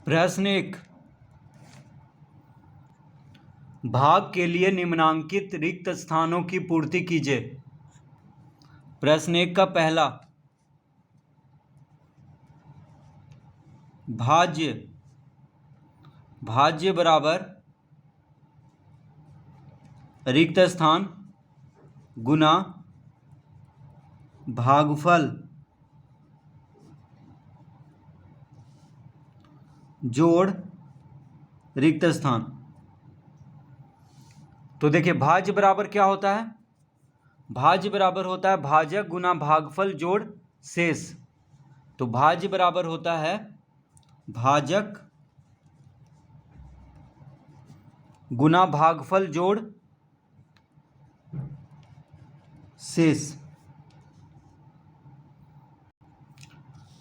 प्रश्न 1। भाग के लिए निम्नांकित रिक्त स्थानों की पूर्ति कीजिए। प्रश्न 1 का पहला, भाज्य भाज्य बराबर रिक्त स्थान गुना भागफल जोड़ रिक्त स्थान। तो देखिए, भाज्य बराबर क्या होता है? भाज्य बराबर होता है भाजक गुना भागफल जोड़ शेष। तो भाज्य बराबर होता है भाजक गुना भागफल जोड़ शेष।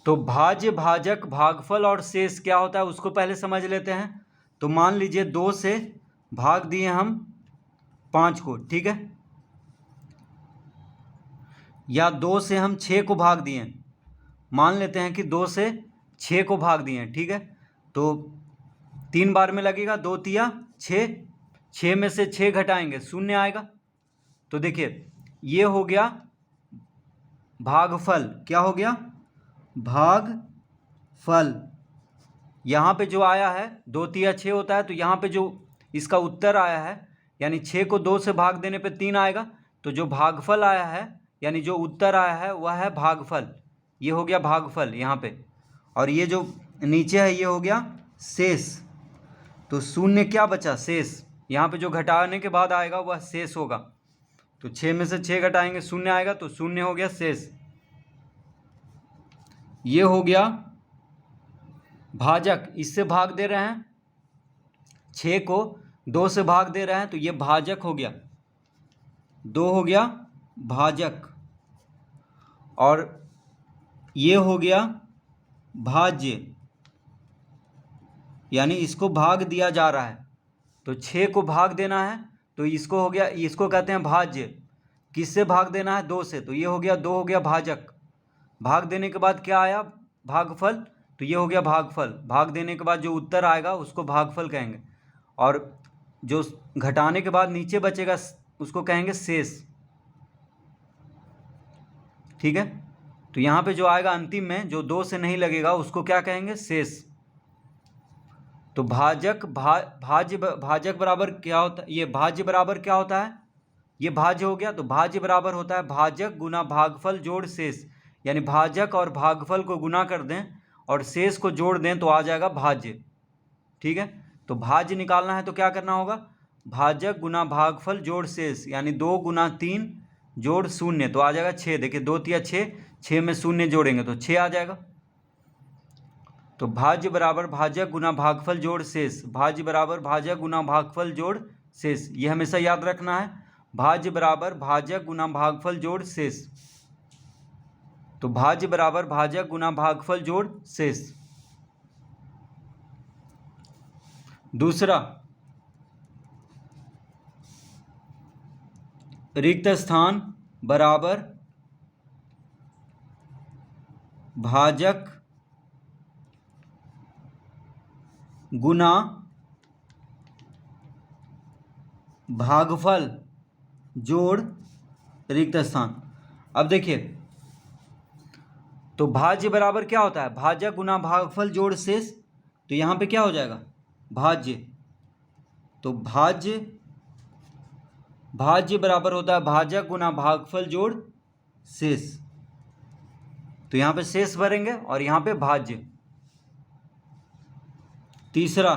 तो भाज्य, भाजक, भागफल और शेष क्या होता है उसको पहले समझ लेते हैं। तो मान लीजिए 2 से भाग दिए हम 5 को, ठीक है, या 2 से हम 6 को भाग दिए। मान लेते हैं कि 2 से 6 को भाग दिए, ठीक है। तो 3 बार में लगेगा, 2 तिया 6, 6 में से 6 घटाएंगे 0 आएगा। तो देखिए, ये हो गया भागफल। क्या हो गया? भागफल। यहाँ पे जो आया है 2 तिया 6 होता है, तो यहाँ पे जो इसका उत्तर आया है, यानी 6 को 2 से भाग देने पे 3 आएगा। तो जो भागफल आया है, यानी जो उत्तर आया है, वह है भागफल। ये हो गया भागफल यहाँ पे। और ये जो नीचे है ये हो गया शेष। तो 0 क्या बचा? शेष। यहाँ पे जो घटाने के बाद आएगा वह शेष होगा। तो 6 में से 6 घटाएंगे 0 आएगा, तो 0 हो गया शेष। ये हो गया भाजक। इससे भाग दे रहे हैं, 6 को 2 से भाग दे रहे हैं, तो ये भाजक हो गया, 2 हो गया भाजक। और ये हो गया भाज्य, यानी इसको भाग दिया जा रहा है। तो 6 को भाग देना है, तो इसको हो गया, इसको कहते हैं भाज्य। किससे भाग देना है? 2 से। तो ये हो गया 2 हो गया भाजक। भाग देने के बाद क्या आया? भागफल। तो ये हो गया भागफल। भाग देने के बाद जो उत्तर आएगा उसको भागफल कहेंगे। और जो घटाने के बाद नीचे बचेगा उसको कहेंगे शेष, ठीक है। तो यहाँ पे जो आएगा अंतिम में, जो 2 से नहीं लगेगा, उसको क्या कहेंगे? शेष। तो भाजक भाजक बराबर क्या होता है? ये भाज्य बराबर क्या होता है? ये भाज्य हो गया। तो भाज्य बराबर होता है भाजक गुना भागफल जोड़ शेष। यानी भाजक और भागफल को गुना कर दें और शेष को जोड़ दें तो आ जाएगा भाज्य, ठीक है। तो भाज्य निकालना है तो क्या करना होगा? भाजक गुना भागफल जोड़ शेष, यानी 2 गुना 3 जोड़ 0, तो आ जाएगा 6। देखिए 2 तिया 6, 6 में 0 जोड़ेंगे तो 6 आ जाएगा। तो भाज्य बराबर भाजक गुना भागफल जोड़ शेष। भाज्य बराबर भाजक गुना भागफल जोड़ शेष, ये हमेशा याद रखना है। भाज्य बराबर भाजक गुना भागफल जोड़ शेष। तो भाज्य बराबर भाजक गुना भागफल जोड़ शेष। दूसरा, रिक्त स्थान बराबर भाजक गुना भागफल जोड़ रिक्त स्थान। अब देखिए, तो भाज्य बराबर क्या होता है? भाजक गुना भागफल जोड़ शेष। तो यहाँ पे क्या हो जाएगा? भाज्य। तो भाज्य बराबर होता है भाजक गुना भागफल जोड़ शेष। तो यहाँ पे शेष भरेंगे और यहाँ पे भाज्य। तीसरा,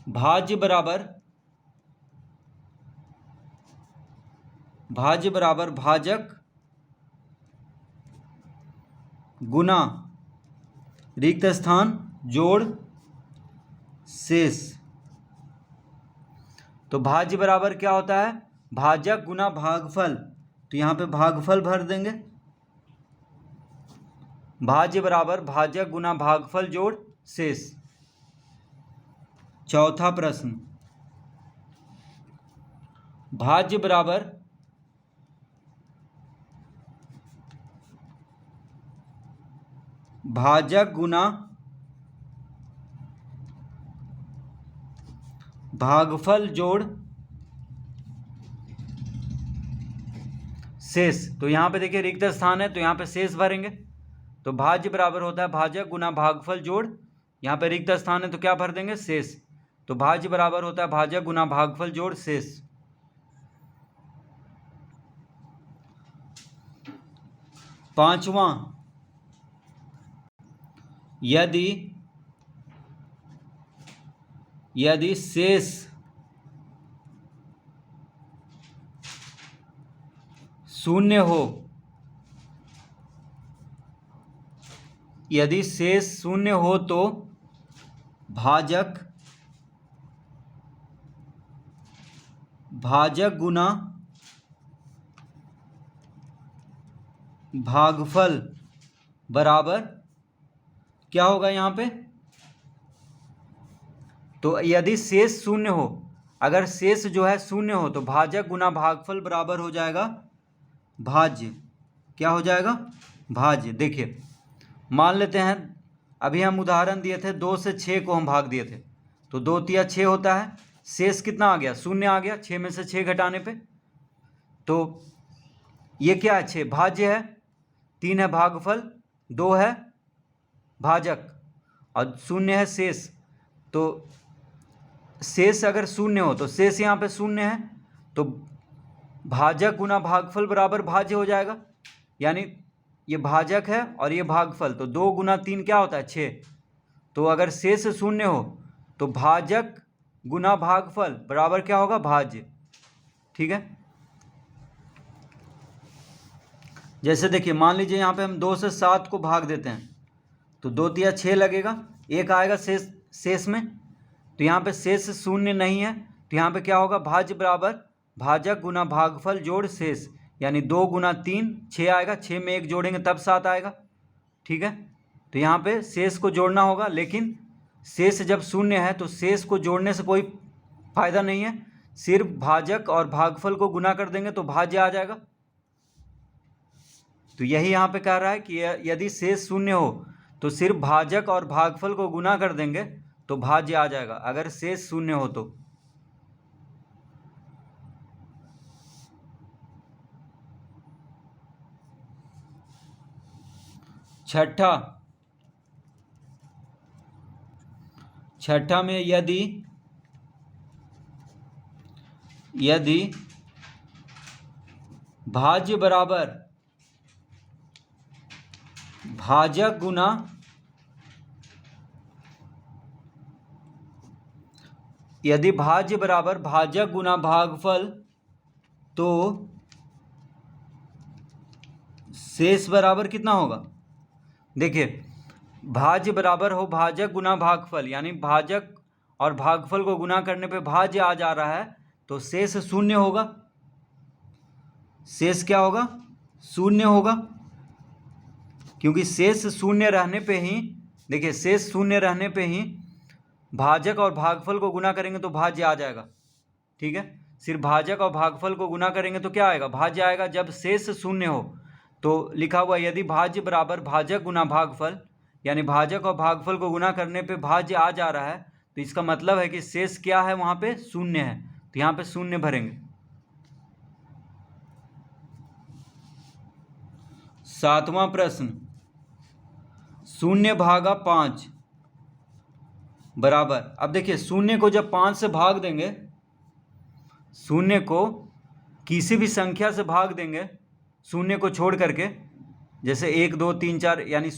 भाज्य बराबर भाजक गुना रिक्त स्थान जोड़ शेष। तो भाज्य बराबर क्या होता है? भाजक गुना भागफल। तो यहाँ पे भागफल भर देंगे। भाज्य बराबर भाजक गुना भागफल जोड़ शेष। चौथा प्रश्न, भाज्य बराबर भाजक गुना भागफल जोड़ शेष। तो यहाँ पे देखिए रिक्त स्थान है तो यहाँ पे शेष भरेंगे। तो भाज्य बराबर होता है भाजक गुना भागफल जोड़, यहाँ पे रिक्त स्थान है तो क्या भर देंगे, शेष। तो भाज्य बराबर होता है भाजक गुना भागफल जोड़ शेष। पांचवां, यदि शेष शून्य हो, यदि शेष शून्य हो तो भाजक गुना भागफल बराबर क्या होगा यहाँ पे, तो यदि शेष शून्य हो, अगर शेष जो है शून्य हो तो भाजक गुना भागफल बराबर हो जाएगा भाज्य। क्या हो जाएगा, भाज्य। देखिए मान लेते हैं अभी हम उदाहरण दिए थे 2 से 6 को हम भाग दिए थे, तो 2 तिया 6 होता है, शेष कितना आ गया, शून्य आ गया 6 में से 6 घटाने पे। तो ये क्या है, 6 भाज्य है, 3 है भागफल, 2 है भाजक और शून्य है शेष। तो शेष अगर शून्य हो तो शेष यहाँ पे शून्य है, तो भाजक गुना भागफल बराबर भाज्य हो जाएगा। यानी ये भाजक है और ये भागफल, तो 2 गुना 3 क्या होता है, 6। तो अगर शेष शून्य हो तो भाजक गुना भागफल बराबर क्या होगा, भाज्य। ठीक है, जैसे देखिए मान लीजिए यहाँ पे हम 2 से 7 को भाग देते हैं तो 2 तिया 6 लगेगा, 1 आएगा शेष में। तो यहाँ पे शेष शून्य नहीं है तो यहाँ पे क्या होगा, भाज्य बराबर भाजक गुना भागफल जोड़ शेष। यानी 2 गुना 3 6 आएगा, 6 में 1 जोड़ेंगे तब 7 आएगा। ठीक है, तो यहाँ पे शेष को जोड़ना होगा, लेकिन शेष जब शून्य है तो शेष को जोड़ने से कोई फायदा नहीं है, सिर्फ भाजक और भागफल को गुना कर देंगे तो भाज्य आ जाएगा। तो यही यहाँ पे कह रहा है कि यदि शेष शून्य हो तो सिर्फ भाजक और भागफल को गुना कर देंगे तो भाज्य आ जाएगा, अगर शेष शून्य हो तो। छठा में यदि भाज्य बराबर भाजक गुना यदि भाज्य बराबर भाजक गुना भागफल तो शेष बराबर कितना होगा। देखिए भाज्य बराबर हो भाजक गुना भागफल, यानी भाजक और भागफल को गुना करने पे भाज्य आ जा रहा है, तो शेष शून्य होगा। शेष क्या होगा, शून्य होगा, क्योंकि शेष शून्य रहने पे ही, देखिए शेष शून्य रहने पे ही भाजक और भागफल को गुना करेंगे तो भाज्य आ जाएगा। ठीक है, सिर्फ भाजक और भागफल को गुना करेंगे तो क्या आएगा, भाज्य आएगा। जब शेष शून्य हो तो लिखा हुआ यदि भाज्य बराबर भाजक गुना भागफल, यानी भाजक और भागफल को गुना करने पे भाज्य आ जा रहा है, तो इसका मतलब है कि शेष क्या है, वहाँ पे शून्य है, तो यहाँ पे शून्य भरेंगे। 7वां प्रश्न, 0/5 बराबर, अब देखिए शून्य को जब 5 से भाग देंगे, शून्य को किसी भी संख्या से भाग देंगे शून्य को छोड़ करके, जैसे 1 2 3 4, यानी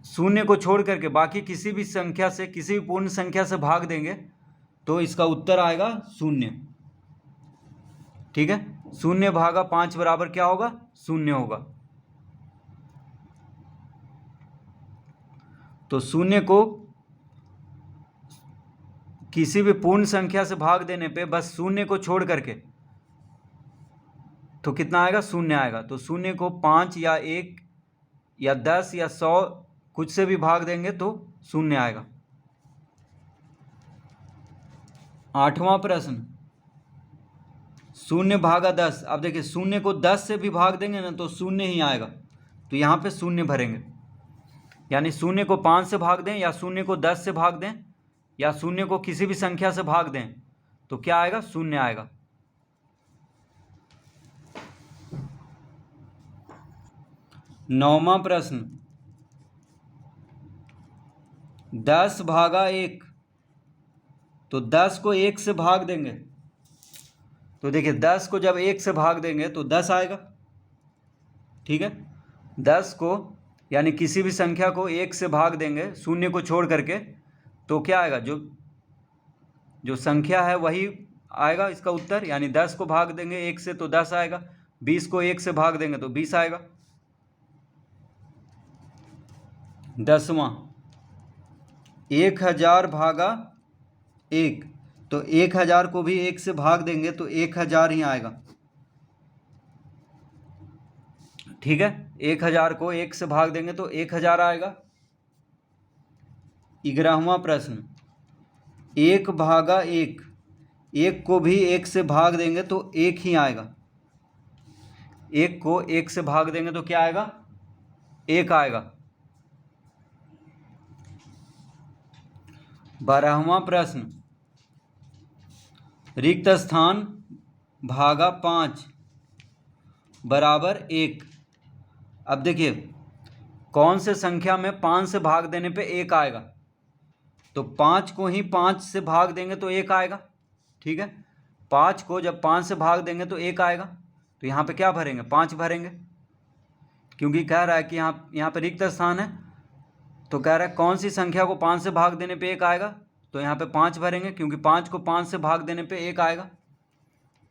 शून्य को छोड़ करके बाकी किसी भी संख्या से, किसी भी पूर्ण संख्या से भाग देंगे तो इसका उत्तर आएगा 0। ठीक है, 0/5 बराबर क्या होगा, 0 होगा। तो शून्य को किसी भी पूर्ण संख्या से भाग देने पे बस शून्य को छोड़ करके तो कितना आएगा, 0 आएगा। तो शून्य को 5 या 1 या 10 या 100 कुछ से भी भाग देंगे तो 0 आएगा। 8वां प्रश्न, 0/10। अब देखिए शून्य को 10 से भी भाग देंगे ना तो 0 ही आएगा, तो यहाँ पे शून्य भरेंगे, यानी शून्य को 5 से भाग दें या शून्य को 10 से भाग दें या शून्य को किसी भी संख्या से भाग दें तो क्या आएगा, शून्य आएगा। नौवां प्रश्न, 10 भागा 1, तो 10 को 1 से भाग देंगे तो देखिए 10 को जब 1 से भाग देंगे तो 10 आएगा, ठीक है। 10 को यानी किसी भी संख्या को 1 से भाग देंगे शून्य को छोड़ करके तो क्या आएगा, जो संख्या है वही आएगा इसका उत्तर, यानी 10 को भाग देंगे 1 से तो 10 आएगा, 20 को 1 से भाग देंगे तो 20 आएगा। 10वां, 1000 भागा 1, तो 1000 को भी 1 से भाग देंगे तो 1000 ही आएगा, ठीक है। 1000 को 1 से भाग देंगे तो 1000 आएगा। 11वां प्रश्न, 1 भागा 1, 1 को भी 1 से भाग देंगे तो 1 ही आएगा, 1 को 1 से भाग देंगे तो क्या आएगा, 1 आएगा। 12वां प्रश्न, रिक्त स्थान भागा 5 बराबर 1। अब देखिए कौन से संख्या में 5 से भाग देने पे 1 आएगा, तो 5 को ही 5 से भाग देंगे तो 1 आएगा, ठीक है। 5 को जब 5 से भाग देंगे तो 1 आएगा, तो यहाँ पे क्या भरेंगे, 5 भरेंगे, क्योंकि कह रहा है कि यहाँ पे रिक्त स्थान है, तो कह रहा है कौन सी संख्या को 5 से भाग देने पे 1 आएगा, तो यहाँ पे 5 भरेंगे, क्योंकि 5 को 5 से भाग देने पे 1 आएगा।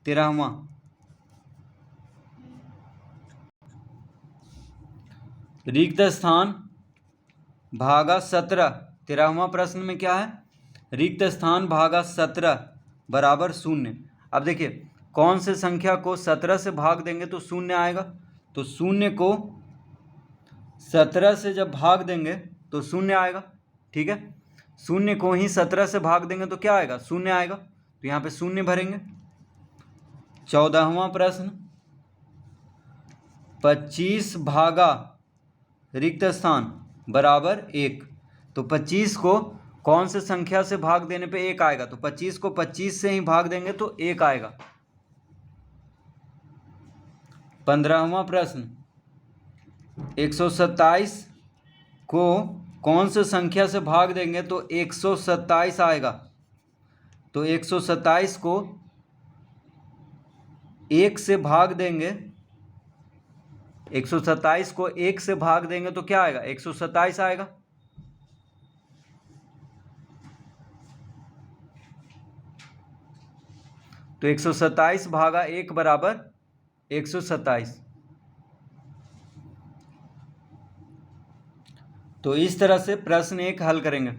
13वां, रिक्त स्थान भागा 17। 13वां प्रश्न में क्या है, रिक्त स्थान भागा 17 बराबर 0। अब देखिए कौन से संख्या को 17 से भाग देंगे तो 0 आएगा, तो 0 को 17 से जब भाग देंगे तो 0 आएगा, ठीक है। 0 को ही 17 से भाग देंगे तो क्या आएगा, 0 आएगा, तो यहाँ पे 0 भरेंगे। 14वां प्रश्न, 25 भागा रिक्त स्थान बराबर 1, तो 25 को कौन से संख्या से भाग देने पे 1 आएगा, तो 25 को 25 से ही भाग देंगे तो 1 आएगा। 15वां प्रश्न, 127 को कौन से संख्या से भाग देंगे तो 127 आएगा, तो 127 को 1 से भाग देंगे, 127 को 1 से भाग देंगे तो क्या आएगा, 127 आएगा। तो 127 भागा 1 बराबर 127। तो इस तरह से प्रश्न 1 हल करेंगे।